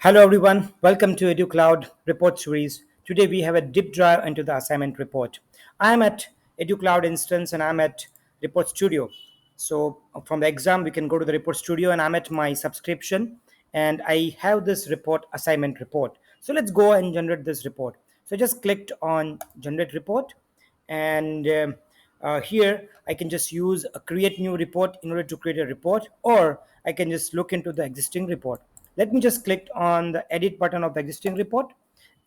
Hello everyone, welcome to EduCloud report series. Today we have a deep dive into the assignment report. I'm at EduCloud instance and I'm at Report Studio. So from the exam we can go to the Report Studio and I'm at my subscription and I have this report assignment report. So let's go and generate this report. So I just clicked on generate report and here I can just use a create new report in order to create a report, or I can just look into the existing report. Let me just click on the edit button of the existing report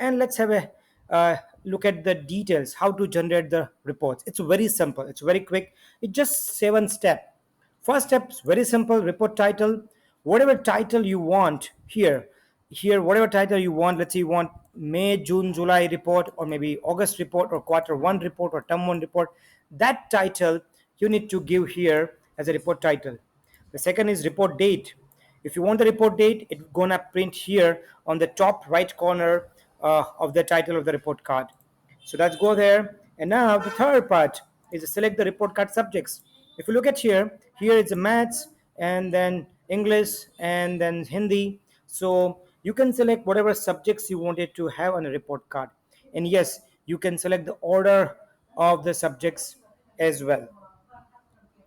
and let's have a look at the details how to generate the reports. It's very simple, it's very quick, it's just 7 steps. First step is very simple. Report title, whatever title you want here whatever title you want. Let's say you want May, June, July report, or maybe August report, or quarter one report, or term one report. That title you need to give here as a report title. The second is report date. If you want the report date, it's gonna print here on the top right corner of the title of the report card. So let's go there. And now the third part is to select the report card subjects. If you look at here is the maths and then English and then Hindi. So you can select whatever subjects you wanted to have on a report card. And yes, you can select the order of the subjects as well.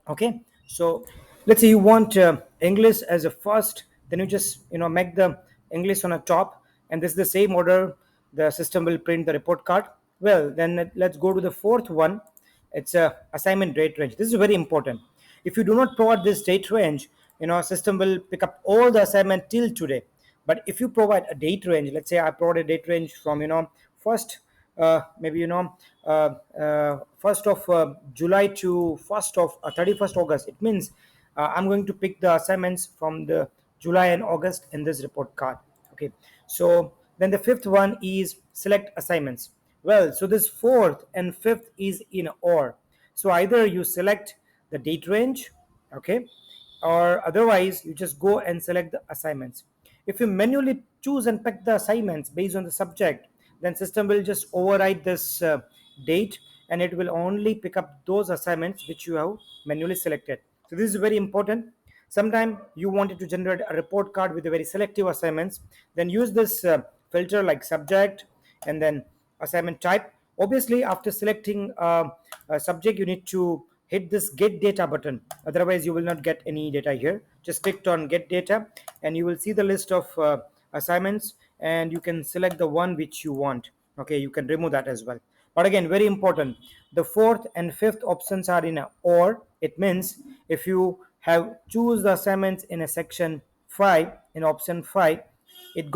Okay, so let's say you want English as a first, then you just make the English on a top, and this is the same order the system will print the report card. Well, then let's go to the fourth one. It's a assignment date range. This is very important. If you do not provide this date range, system will pick up all the assignment till today. But if you provide a date range, let's say I provide a date range from first maybe 1st of July to 31st August. It means I'm going to pick the assignments from the July and August in this report card. Okay, so then the fifth one is select assignments. Well, so this fourth and fifth is in or. So either you select the date range, okay, or otherwise you just go and select the assignments. If you manually choose and pick the assignments based on the subject, then system will just override this date and it will only pick up those assignments which you have manually selected. So this is very important. Sometime you wanted to generate a report card with a very selective assignments, then use this filter like subject and then assignment type. Obviously after selecting a subject, you need to hit this get data button, otherwise you will not get any data here. Just click on get data and you will see the list of assignments, and you can select the one which you want. Okay, you can remove that as well. But again, very important, the fourth and fifth options are in a or. It means if you have choose the assignments in a section 5, in option 5, it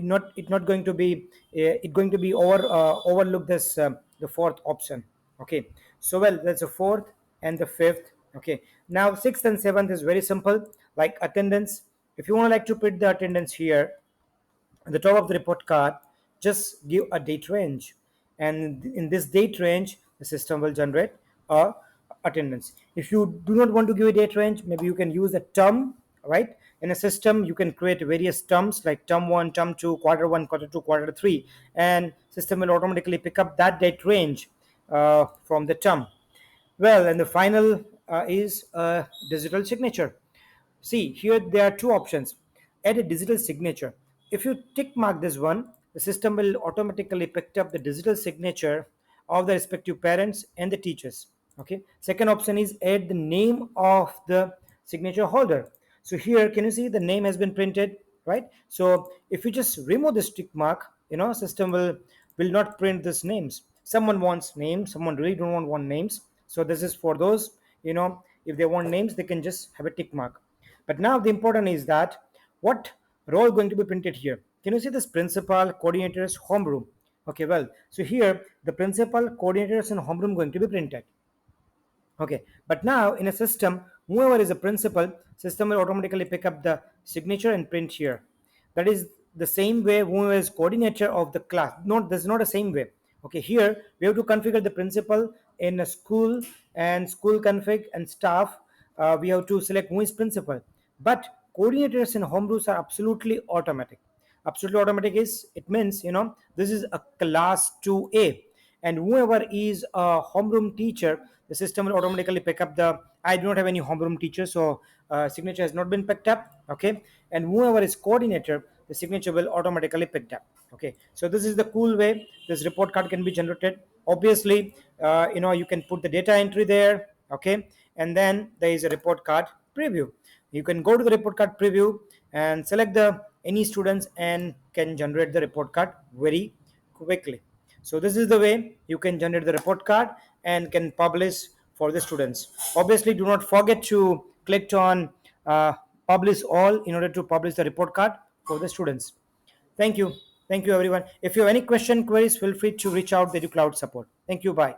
not going to be it going to be overlook this the fourth option. Okay, so well, that's the fourth and the fifth. Okay, now sixth and seventh is very simple, like attendance. If you want to like to put the attendance here at the top of the report card, just give a date range, and in this date range the system will generate a attendance. If you do not want to give a date range, maybe you can use a term. Right, in a system you can create various terms like term 1, term 2, quarter 1, quarter 2, quarter 3, and system will automatically pick up that date range from the term. Well, and the final is a digital signature. See, here there are two options. Add a digital signature. If you tick mark this one, the system will automatically pick up the digital signature of the respective parents and the teachers. Okay. Second option is add the name of the signature holder. So here, can you see the name has been printed, right? So if you just remove this tick mark, system will not print these names. Someone wants names, someone really don't want names. So this is for those, if they want names, they can just have a tick mark. But now the important is that what role going to be printed here. Can you see this principal, coordinators, homeroom? Okay, well, so here the principal, coordinators, and homeroom going to be printed. Okay, but now in a system, whoever is a principal, system will automatically pick up the signature and print here. That is the same way whoever is coordinator of the class. Not, this is not the same way. Okay, here we have to configure the principal in a school and school config and staff. We have to select who is principal. But coordinators and home rules are absolutely automatic. Absolutely automatic is, it means, this is a class 2A, and whoever is a homeroom teacher, the system will automatically pick up the, I do not have any homeroom teacher, so signature has not been picked up. Okay, and whoever is coordinator, the signature will automatically picked up. Okay, so this is the cool way this report card can be generated. Obviously, you can put the data entry there. Okay, and then there is a report card preview. You can go to the report card preview and select the any students and can generate the report card very quickly. So this is the way you can generate the report card and can publish for the students. Obviously, do not forget to click on uh, publish all in order to publish the report card for the students. Thank you. Thank you, everyone. If you have any question, queries, feel free to reach out to the EduCloud support. Thank you. Bye.